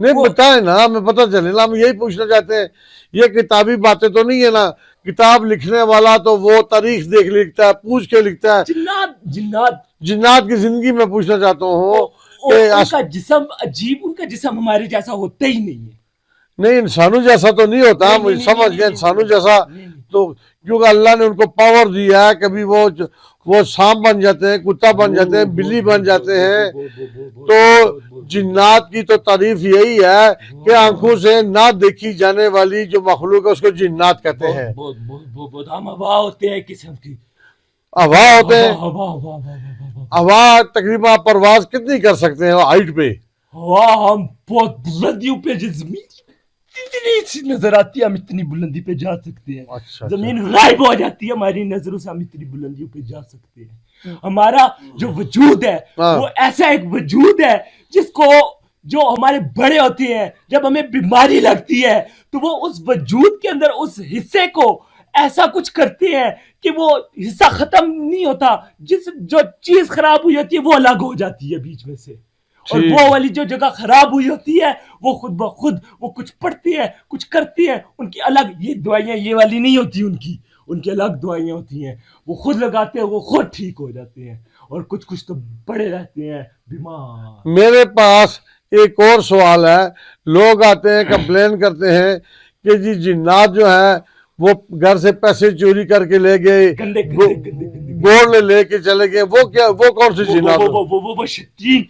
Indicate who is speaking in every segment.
Speaker 1: نہیں بتائیں نا, ہمیں پتہ چلے نا, ہم یہی پوچھنا چاہتے ہیں. یہ کتابی باتیں تو نہیں ہے نا, کتاب لکھنے والا تو وہ تاریخ دیکھ لکھتا ہے, پوچھ کے لکھتا ہے.
Speaker 2: جنات
Speaker 1: جنات کی زندگی میں پوچھنا چاہتا ہوں کہ
Speaker 2: ان کا جسم عجیب, ان کا جسم ہمارے جیسا ہوتا ہی نہیں ہے.
Speaker 1: نہیں انسانوں جیسا تو نہیں ہوتا, مجھے سمجھ گیا انسانوں جیسا تو, کیونکہ اللہ نے ان کو پاور دیا ہے, کبھی وہ سانپ بن جاتے ہیں, کتا بن جاتے ہیں, بلی بن جاتے ہیں. تو جنات کی تو تعریف یہی ہے کہ آنکھوں سے نہ دیکھی جانے والی جو مخلوق ہے اس کو جنات کہتے ہیں.
Speaker 2: بہت ہم ہوا ہوتے ہیں قسم کی
Speaker 1: ہوا ہوتے ہیں, ہوا تقریباً پرواز کتنی کر سکتے ہیں ہائٹ پہ؟
Speaker 2: ہوا ہم بہت بلندیوں پہ, زمین اتنی سی نظر آتی ہے, ہم اتنی بلندی پہ جا سکتے ہیں. زمین غائب ہو جاتی ہے ہماری نظروں سے, ہم اتنی بلندیوں پہ جا سکتے ہیں. ہمارا جو وجود ہے وہ ایسا ایک وجود ہے جس کو, جو ہمارے بڑے ہوتے ہیں جب ہمیں بیماری لگتی ہے تو وہ اس وجود کے اندر اس حصے کو ایسا کچھ کرتے ہیں کہ وہ حصہ ختم نہیں ہوتا, جو چیز خراب ہوئی ہوتی ہے وہ الگ ہو جاتی ہے بیچ میں سے, اور وہ والی جو جگہ خراب ہوئی ہوتی ہے وہ خود بخود وہ کچھ پڑھتی ہے, کچھ کرتی ہے, ان کی الگ یہ دوائیاں یہ والی نہیں ہوتی, ان کی الگ دوائیاں ہوتی ہیں, وہ خود لگاتے ہیں, وہ خود ٹھیک ہو جاتے ہیں, اور کچھ تو بڑے رہتے ہیں بیمار.
Speaker 1: میرے پاس ایک اور سوال ہے. لوگ آتے ہیں کمپلین کرتے ہیں کہ جی جنات جو ہیں وہ گھر سے پیسے چوری کر کے لے گئے, گولڈ لے کے چلے گئے, وہ کیا, وہ کون سی جنات؟
Speaker 2: وہ شیطین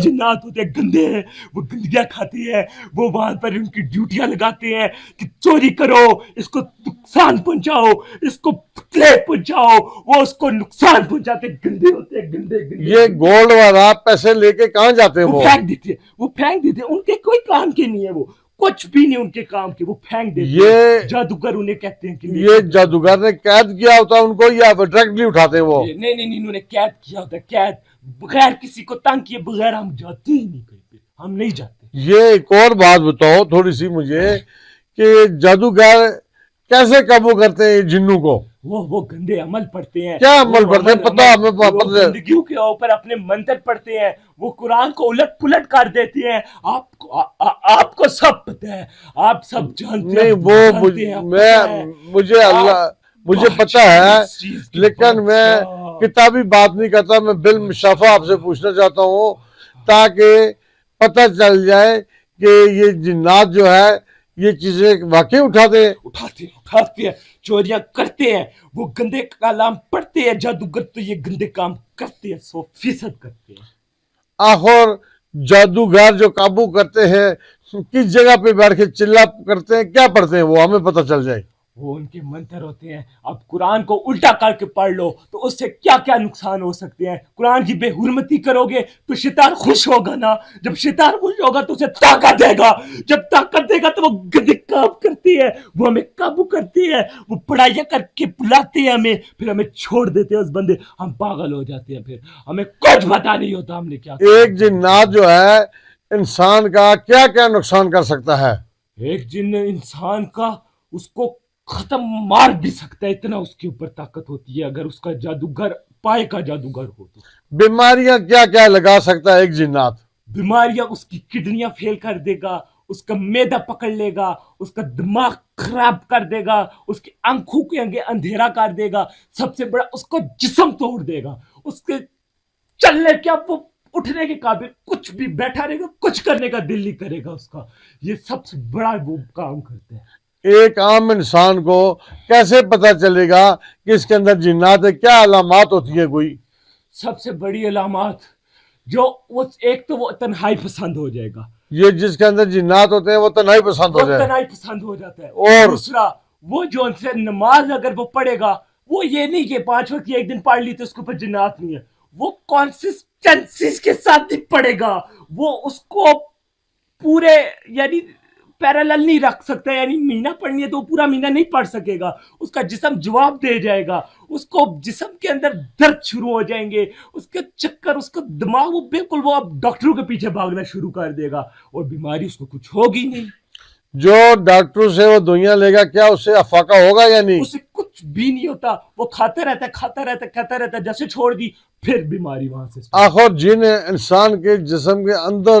Speaker 2: جنات ہوتے ہیں, گندے ہیں, وہ گندگیاں کھاتے ہیں, وہ وہاں پر ان کی ڈیوٹیاں لگاتے ہیں کہ چوری کرو, اس کو نقصان پہنچاؤ, اس کو تکلیف پہنچاؤ, وہ اس کو نقصان پہنچاتے, گندے ہوتے ہیں, گندے.
Speaker 1: یہ گولڈ والا پیسے لے کے کہاں جاتے ہیں؟
Speaker 2: وہ پھینک دیتے ہیں, ان کے کوئی کام کے نہیں ہے, وہ کچھ بھی نہیں ان کے کام کے, وہ پھینک دیتے ہیں. جادوگر انہیں کہتے ہیں کہ
Speaker 1: یہ جادوگر نے قید کیا ہوتا ان کو یا ڈائریکٹلی اٹھاتے وہ؟
Speaker 2: نہیں, انہوں نے قید کیا ہوتا ہے, قید بغیر کسی کو تنگ کیے بغیر ہم جاتے ہی نہیں کہیں پہ, ہم نہیں جاتے.
Speaker 1: یہ ایک اور بات بتاؤ تھوڑی سی مجھے کہ جادوگر کیسے قابو کرتے ہیں جنوں کو؟
Speaker 2: وہ گندے عمل پڑھتے ہیں.
Speaker 1: کیا عمل پڑھتے ہیں؟ پتہ ہمیں
Speaker 2: گندگیوں کے اوپر اپنے منتر پڑھتے ہیں, وہ قرآن کو الٹ پلٹ کر دیتے ہیں. آپ کو سب پتہ ہے, آپ سب جانتے ہیں.
Speaker 1: نہیں وہ مجھے پتہ ہے, لیکن میں کتابی بات نہیں کرتا, میں بالمشافہ آپ سے پوچھنا چاہتا ہوں تاکہ پتہ چل جائے کہ یہ جنات جو ہے یہ چیزیں واقعی اٹھاتے
Speaker 2: ہیں, چوریاں کرتے ہیں, وہ گندے کلام پڑھتے ہیں. جادوگر تو یہ گندے کام کرتے ہیں, 100% کرتے ہیں.
Speaker 1: آخر جادوگر جو قابو کرتے ہیں کس جگہ پہ بیٹھ کے چلا کرتے ہیں, کیا پڑھتے ہیں وہ, ہمیں پتہ چل جائے.
Speaker 2: وہ ان کے منتر ہوتے ہیں. اب قرآن کو الٹا کر کے پڑھ لو تو اس سے کیا کیا نقصان ہو سکتے ہیں. قرآن کی بے حرمتی کرو گے تو شیطان خوش ہوگا نا, جب شیطان خوش ہوگا تو اسے طاقت دے گا, جب طاقت دے گا تو وہ گندے کام کرتی ہے, وہ ہمیں قابو کرتی ہے, وہ پڑھائیاں کر کے بلاتے ہیں ہمیں, پھر ہمیں چھوڑ دیتے ہیں اس بندے, ہم پاگل ہو جاتے ہیں, پھر ہمیں کچھ پتہ نہیں ہوتا ہم نے کیا.
Speaker 1: ایک جنات جو ہے انسان کا کیا کیا نقصان کر سکتا ہے؟
Speaker 2: ایک جن انسان کا اس کو ختم مار بھی سکتا ہے, اتنا اس کے اوپر طاقت ہوتی ہے, اگر اس کا جادوگر پائے کا جادوگر ہو تو.
Speaker 1: بیماریاں کیا کیا لگا سکتا ہے ایک جنات؟
Speaker 2: بیماریاں, اس کی کڈنیاں فیل کر دے گا, اس کا معدہ پکڑ لے گا, اس کا دماغ خراب کر دے گا, اس کی آنکھوں کے آگے اندھیرا کر دے گا, سب سے بڑا اس کو جسم توڑ دے گا, اس کے چلنے کیا وہ اٹھنے کے قابل, کچھ بھی بیٹھا رہے گا, کچھ کرنے کا دل نہیں کرے گا اس کا. یہ سب سے بڑا وہ کام کرتے ہیں.
Speaker 1: ایک عام انسان کو کیسے پتہ چلے گا کہ اس کے اندر جنات ہے؟ کیا علامات ہوتی ہے کوئی؟
Speaker 2: سب سے بڑی علامات جو ایک تو وہ تنہائی پسند ہو جائے گا.
Speaker 1: یہ جس کے اندر جنات ہوتے ہیں وہ تنہائی پسند
Speaker 2: ہو جاتا ہے. اور دوسرا وہ جو ان سے نماز اگر وہ پڑھے گا, وہ یہ نہیں کہ 5 وقت ایک دن پڑھ لی تو اس کے اوپر جنات نہیں ہے, وہ کنسسٹنسی کے ساتھ نہیں پڑھے گا, وہ اس کو پورے یعنی پیرالل نہیں رکھ سکتا, یعنی مہینہ پڑھنی ہے تو وہ پورا مہینہ نہیں پڑھ سکے گا, اس کا جسم جواب دے جائے گا, اس کو جسم کے اندر درد شروع ہو جائیں گے, اس کے چکر, اس کا دماغ وہ بالکل وہ اب ڈاکٹروں کے پیچھے بھاگنا شروع کر دے گا, اور بیماری اس کو کچھ ہوگی نہیں.
Speaker 1: جو ڈاکٹر سے وہ دوائیاں لے گا کیا اس سے افاقہ ہوگا یا نہیں؟
Speaker 2: اس سے کچھ بھی نہیں ہوتا, وہ کھاتا رہتا ہے, جیسے چھوڑ دی پھر بیماری وہاں سے.
Speaker 1: آخر جن انسان کے جسم کے اندر